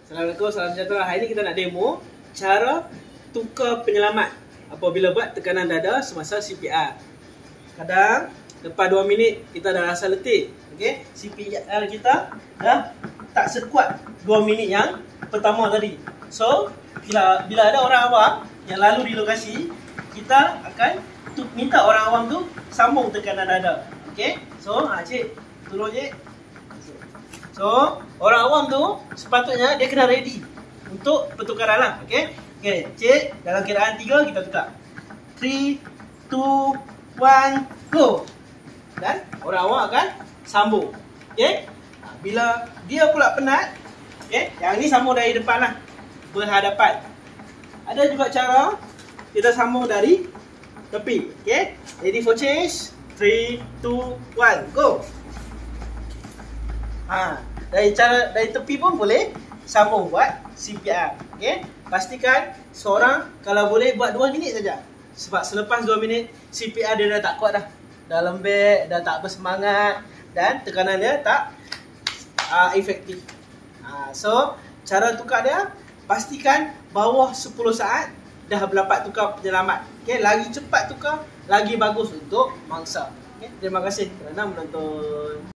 Assalamualaikum, salam sejahtera. Hari ini kita nak demo cara tukar penyelamat apabila buat tekanan dada semasa CPR. Kadang lepas 2 minit kita dah rasa letih. Okey, CPR kita dah tak sekuat 2 minit yang pertama tadi. So, bila ada orang awam yang lalu di lokasi, kita akan minta orang awam tu sambung tekanan dada. Okey, so cik, tolong cik. So, orang awam tu sepatutnya dia kena ready untuk pertukaran lah. Okey. Okey, cik, dalam kiraan 3 kita tukar. 3, 2, 1, go. Dan orang awam akan sambung. Okey. Bila dia pula penat, okey, yang ni sambung dari depan lah, berhadapan. Ada juga cara kita sambung dari tepi. Okey. Ready for change? 3, 2, 1, go. Dari tepi pun boleh sambung buat CPR. Okey. Pastikan seorang kalau boleh buat 2 minit saja. Sebab selepas 2 minit CPR dia dah tak kuat dah. Dah lembek, dah tak bersemangat dan tekanan dia tak efektif. So, cara tukar dia pastikan bawah 10 saat dah berdapat tukar penyelamat. Okey, lagi cepat tukar, lagi bagus untuk mangsa. Okey, terima kasih kerana menonton.